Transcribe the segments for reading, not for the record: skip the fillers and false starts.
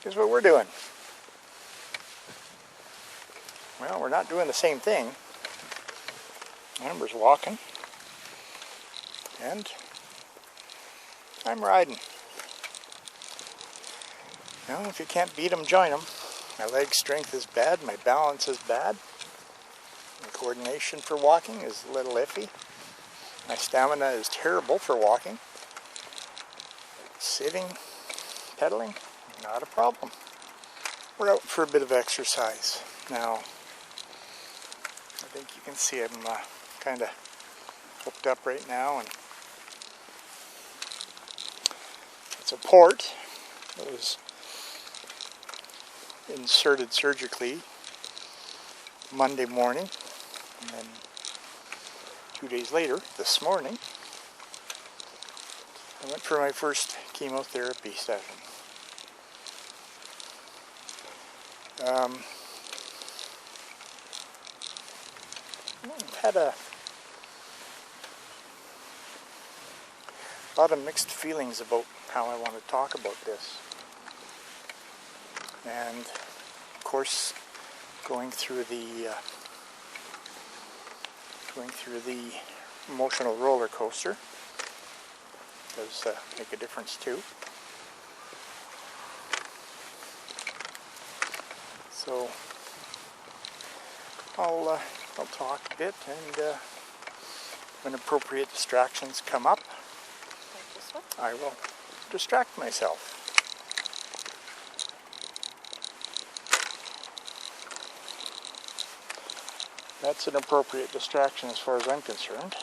Here's what we're doing. Well, we're not doing the same thing. Amber's walking, and I'm riding. You know, if you can't beat them, join them. My leg strength is bad, my balance is bad. My coordination for walking is a little iffy. My stamina is terrible for walking. Sitting, pedaling, not a problem. We're out for a bit of exercise. Now, I think you can see I'm kind of hooked up right now, and it's a port that was inserted surgically Monday morning, and then 2 days later, this morning, I went for my first chemotherapy session. I've had a lot of mixed feelings about how I want to talk about this. And of course, going through the emotional roller coaster does make a difference too. So I'll talk a bit, and when appropriate distractions come up, I will distract myself. That's an appropriate distraction as far as I'm concerned.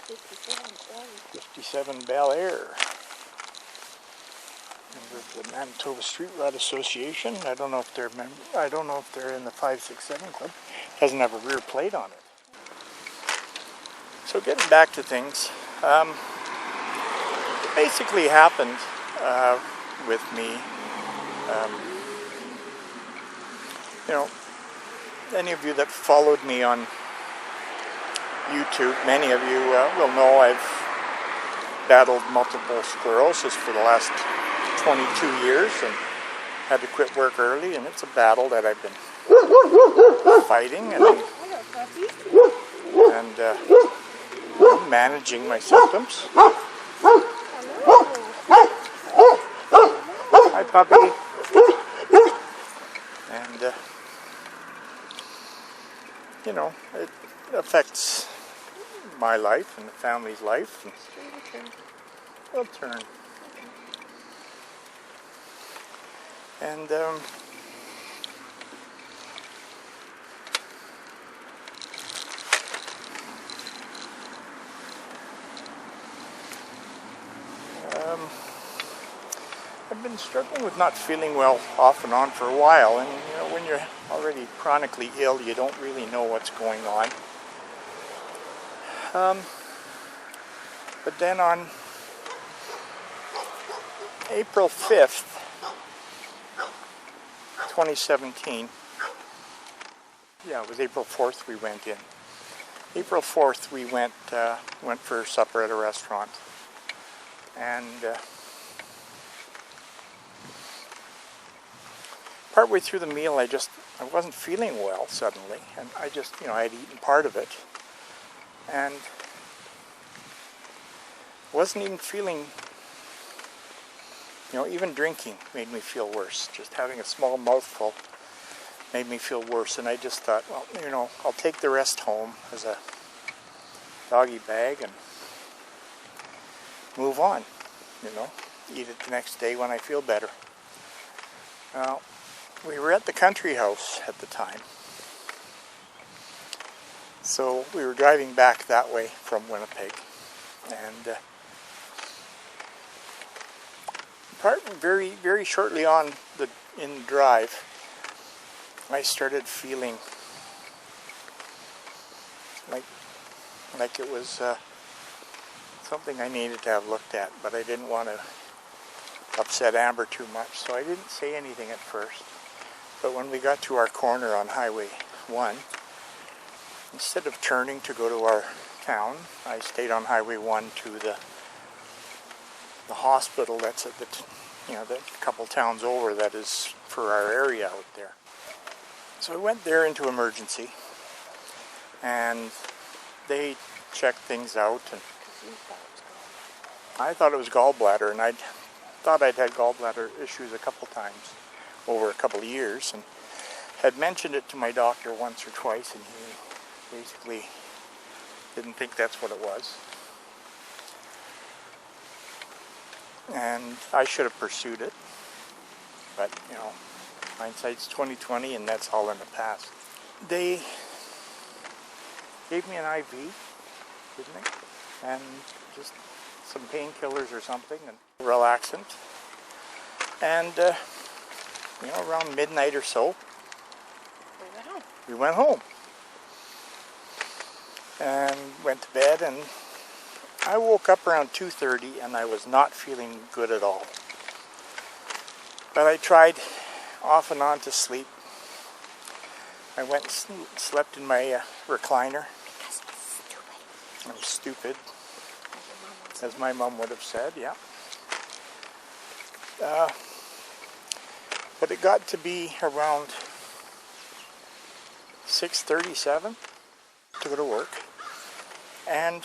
57 Bel Air. Member of the Manitoba Street Rod Association. I don't know if they're in the 567 club. Doesn't have a rear plate on it. So getting back to things, it basically happened with me. You know, any of you that followed me on YouTube, many of you will know I've battled multiple sclerosis for the last 22 years and had to quit work early, and it's a battle that I've been fighting and managing my symptoms. Hi, puppy. And you know, it affects my life and the family's life. We'll turn. And I've been struggling with not feeling well off and on for a while, and you know, when you're already chronically ill, you don't really know what's going on. But then on April 5th, 2017, yeah, it was April 4th we went in. April 4th we went for supper at a restaurant, and partway through the meal I wasn't feeling well suddenly, and I had eaten part of it, and wasn't even feeling, even drinking made me feel worse. Just having a small mouthful made me feel worse, and I just thought, well, I'll take the rest home as a doggy bag and move on, eat it the next day when I feel better. Well, we were at the country house at the time, so we were driving back that way from Winnipeg, and very, very shortly in the drive, I started feeling like it was something I needed to have looked at, but I didn't want to upset Amber too much, so I didn't say anything at first. But when we got to our corner on Highway 1, instead of turning to go to our town, I stayed on Highway 1 to the hospital that's at the the couple towns over that is for our area out there. So I went there into emergency, and they checked things out, and I thought it was gallbladder, and I thought I'd had gallbladder issues a couple times over a couple of years, and had mentioned it to my doctor once or twice, and he basically didn't think that's what it was. And I should have pursued it, but hindsight's 20/20, and that's all in the past. They gave me an IV, didn't they? And just some painkillers or something, and relaxant. And around midnight or so, we went home and went to bed, and I woke up around 2:30 and I was not feeling good at all. But I tried off and on to sleep. I went and slept in my recliner. I'm stupid, as my mom would have said, yeah. But it got to be around 6:37 to go to work, and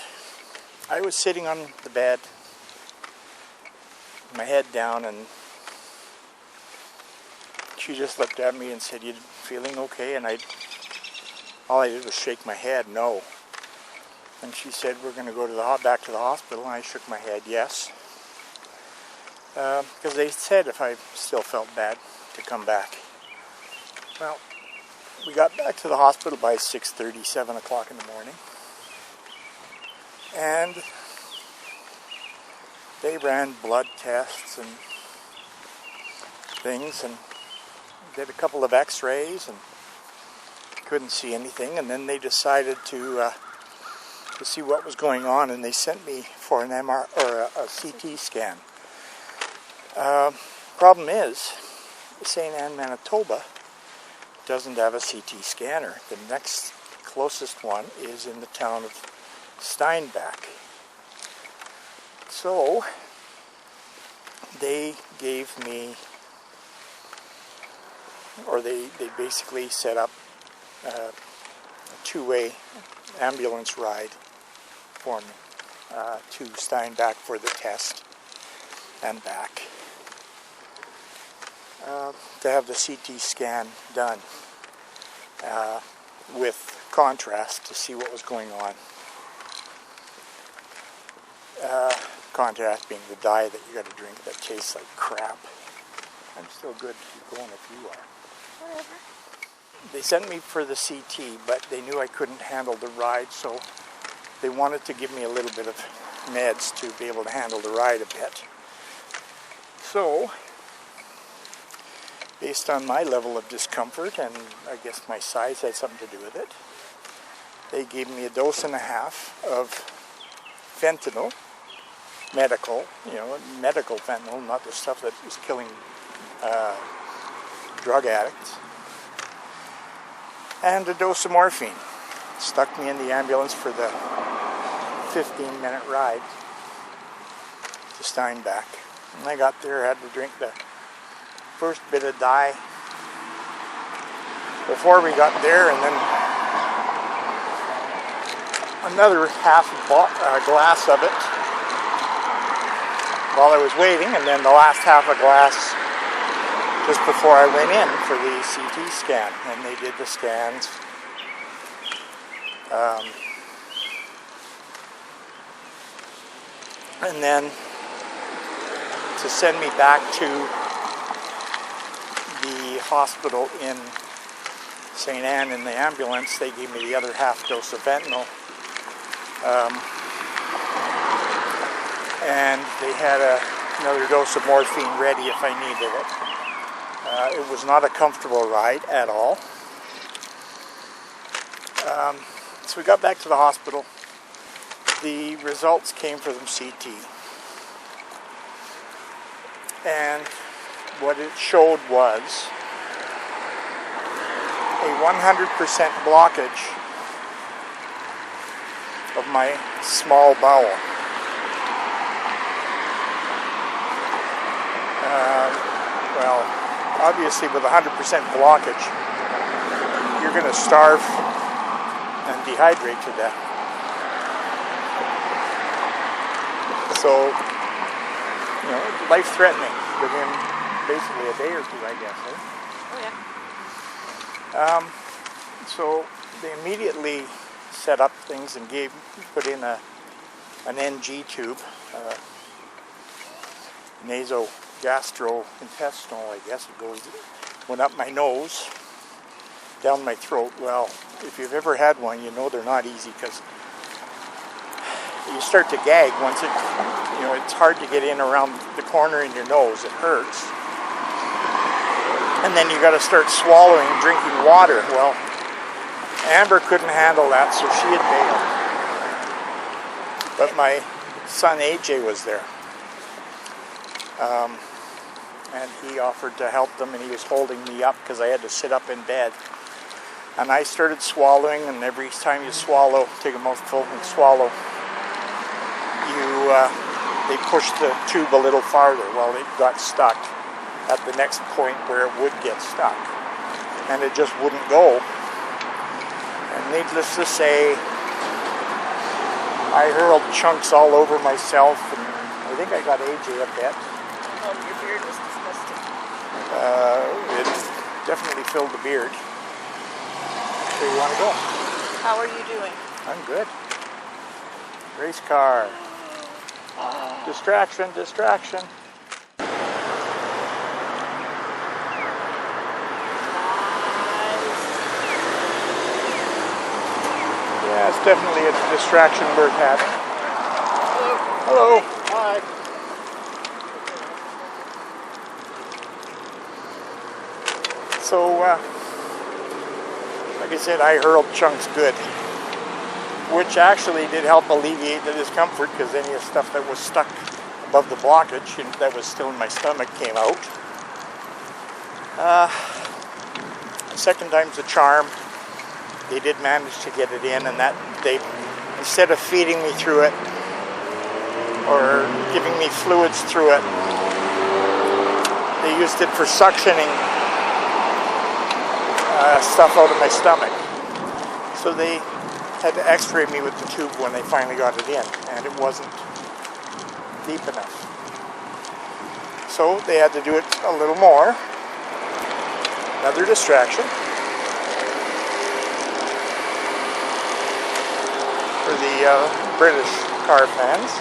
I was sitting on the bed, my head down, and she just looked at me and said, "You feeling okay?" And all I did was shake my head, no. And she said, "We're going to go to back to the hospital," and I shook my head, yes. Because they said if I still felt bad to come back. Well, we got back to the hospital by 6:30, 7 o'clock in the morning. And they ran blood tests and things, and did a couple of x-rays, and couldn't see anything. And then they decided to see what was going on, and they sent me for an MR or a CT scan. Problem is, St. Anne, Manitoba doesn't have a CT scanner. The next closest one is in the town of Steinbach. So they gave me, or they basically set up a two-way ambulance ride for me to Steinbach for the test and back, to have the CT scan done with contrast to see what was going on. Contrast being the dye that you got to drink that tastes like crap. I'm still good to keep going if you are. Whatever. They sent me for the CT, but they knew I couldn't handle the ride, so they wanted to give me a little bit of meds to be able to handle the ride a bit. So, based on my level of discomfort, and I guess my size had something to do with it, they gave me a dose and a half of fentanyl, medical fentanyl, not the stuff that is killing drug addicts, and a dose of morphine. Stuck me in the ambulance for the 15-minute ride to Steinbach. And I got there, had to drink the first bit of dye before we got there, and then another half glass of it while I was waiting, and then the last half a glass just before I went in for the CT scan. And they did the scans. And then to send me back to the hospital in St. Anne in the ambulance, they gave me the other half dose of fentanyl. And they had another dose of morphine ready if I needed it. It was not a comfortable ride at all. So we got back to the hospital. The results came from CT. And what it showed was a 100% blockage of my small bowel. Well, obviously with 100% blockage, you're going to starve and dehydrate to death. So, you know, life-threatening within basically a day or two, I guess. Eh? Oh, yeah. So they immediately set up things and put in an NG tube, nasogastrointestinal, I guess it went up my nose, down my throat. Well, if you've ever had one, you know they're not easy because you start to gag once it's hard to get in around the corner in your nose. It hurts. And then you got to start swallowing, drinking water. Well, Amber couldn't handle that, so she had bailed. But my son AJ was there. And he offered to help them, and he was holding me up because I had to sit up in bed. And I started swallowing, and every time you swallow, take a mouthful and swallow, they pushed the tube a little farther. Well, it got stuck at the next point where it would get stuck, and it just wouldn't go. And needless to say, I hurled chunks all over myself, and I think I got AJ a bit. Oh, your beard was disgusting. It definitely filled the beard. Where do you want to go? How are you doing? I'm good. Race car. Distraction. Yeah, it's definitely a distraction worth having. Hello. Hi. So, like I said, I hurled chunks good, which actually did help alleviate the discomfort because any of the stuff that was stuck above the blockage and that was still in my stomach came out. Second time's a charm. They did manage to get it in, and that they, instead of feeding me through it or giving me fluids through it, they used it for suctioning stuff out of my stomach. So they had to x-ray me with the tube when they finally got it in, and it wasn't deep enough. So they had to do it a little more. Another distraction for the British car fans.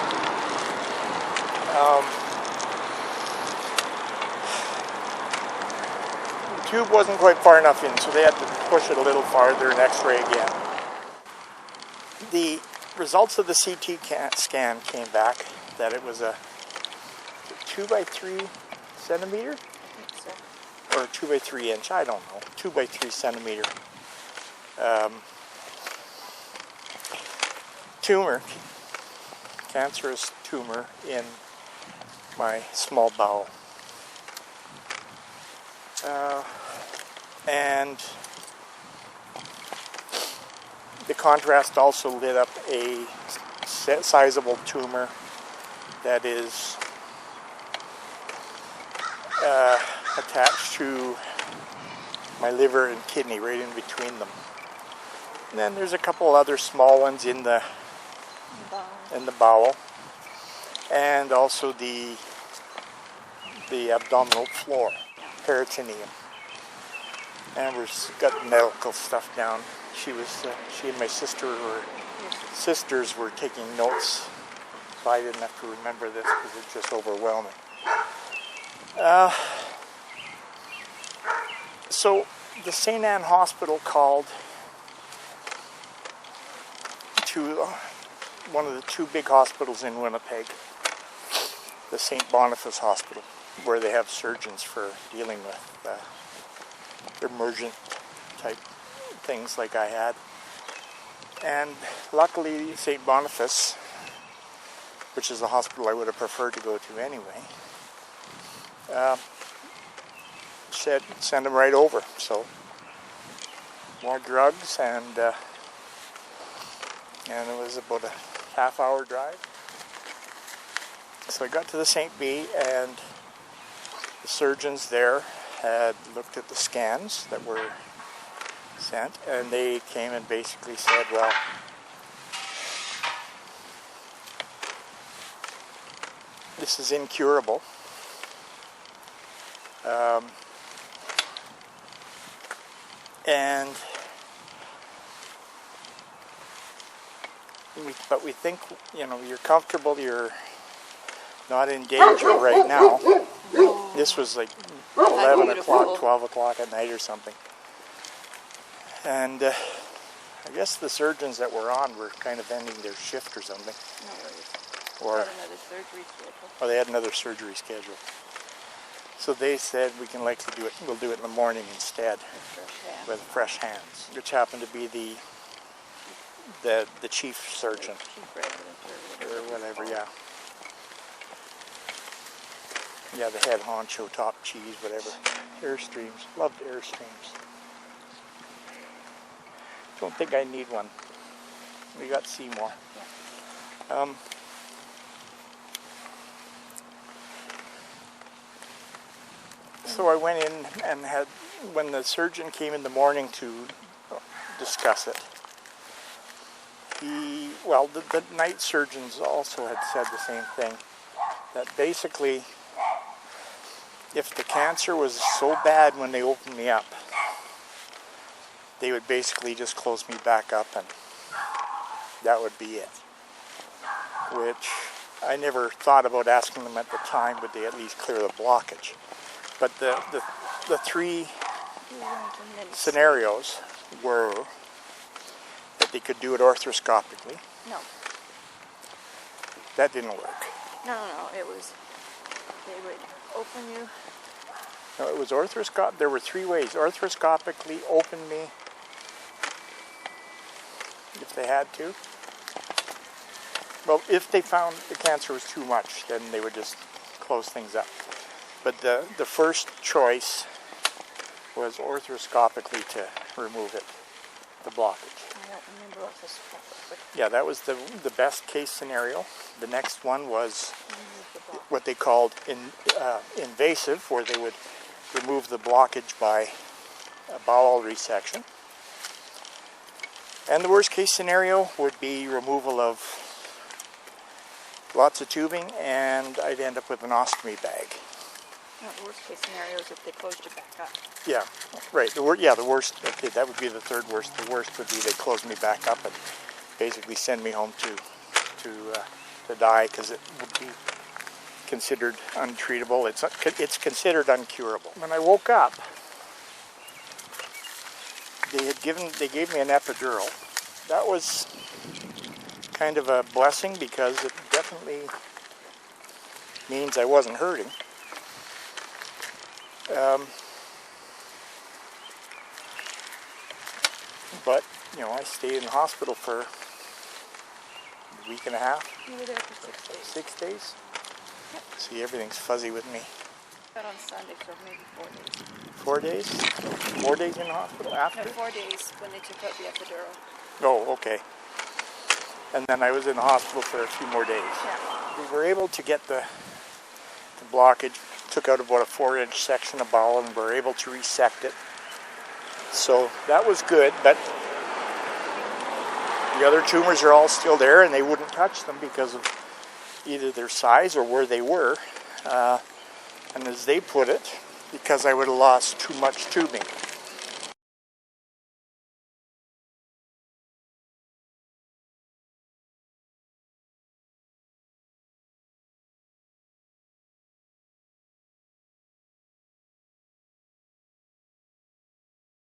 The tube wasn't quite far enough in, so they had to push it a little farther and x-ray again. The results of the CT scan came back that it was a 2 by 3 centimeter? Or 2 by 3 inch, I don't know, 2 by 3 centimeter tumor, cancerous tumor in my small bowel. And the contrast also lit up a sizable tumor that is attached to my liver and kidney, right in between them. And then there's a couple other small ones in the bowel, and also the abdominal floor, peritoneum. Amber's got medical stuff down. She and my sisters were taking notes. So I didn't have to remember this because it's just overwhelming. So the St. Anne Hospital called to one of the two big hospitals in Winnipeg, the St. Boniface Hospital, where they have surgeons for dealing with emergent type things like I had. And luckily St. Boniface, which is the hospital I would have preferred to go to anyway, said send him right over. So more drugs, and it was about a half-hour drive. So I got to the St. B, and The surgeons there had looked at the scans that were sent, and they came and basically said, well, this is incurable. But we think, you're comfortable, you're not in danger right now. This was like 11 o'clock, 12 o'clock at night or something. And I guess the surgeons that were on were kind of ending their shift or something. Or they had another surgery scheduled. So they said we can likely do it. We'll do it in the morning instead, with fresh hands, which happened to be the chief surgeon, or whatever. Yeah, the head honcho, top cheese, whatever. Airstreams, loved Airstreams. Don't think I need one. We got Seymour. So I went in and when the surgeon came in the morning to discuss it, the night surgeons also had said the same thing, that basically if the cancer was so bad when they opened me up, they would basically just close me back up and that would be it. Which I never thought about asking them at the time, would they at least clear the blockage? But the three scenarios were that they could do it arthroscopically. No. That didn't work. No. It was, they would open you. No, it was arthroscopic. There were three ways. Arthroscopically, open me if they had to. Well, if they found the cancer was too much, then they would just close things up. But the first choice was arthroscopically to remove it, the blockage. I don't remember arthroscopically. Yeah, that was the best case scenario. The next one was what they called invasive, where they would remove the blockage by a bowel resection. And the worst case scenario would be removal of lots of tubing, and I'd end up with an ostomy bag. No, the worst case scenario is if they closed you back up. Yeah, right. The worst. Okay, that would be the third worst. The worst would be they close me back up and basically send me home to die, because it would be considered untreatable. It's considered uncurable. When I woke up, they gave me an epidural. That was kind of a blessing, because it definitely means I wasn't hurting. But, I stayed in the hospital for a week and a half. You were there for 6 days. 6 days? Yep. See, everything's fuzzy with me. Got on Sunday, so maybe 4 4 days. 4 days? 4 days in the hospital after? No, 4 days when they took out the epidural. Oh, okay. And then I was in the hospital for a few more days. Yeah. We were able to get the blockage, took out about a 4-inch section of bowel, and were able to resect it. So that was good, but the other tumors are all still there, and they wouldn't touch them because of either their size or where they were. And as they put it, because I would have lost too much tubing.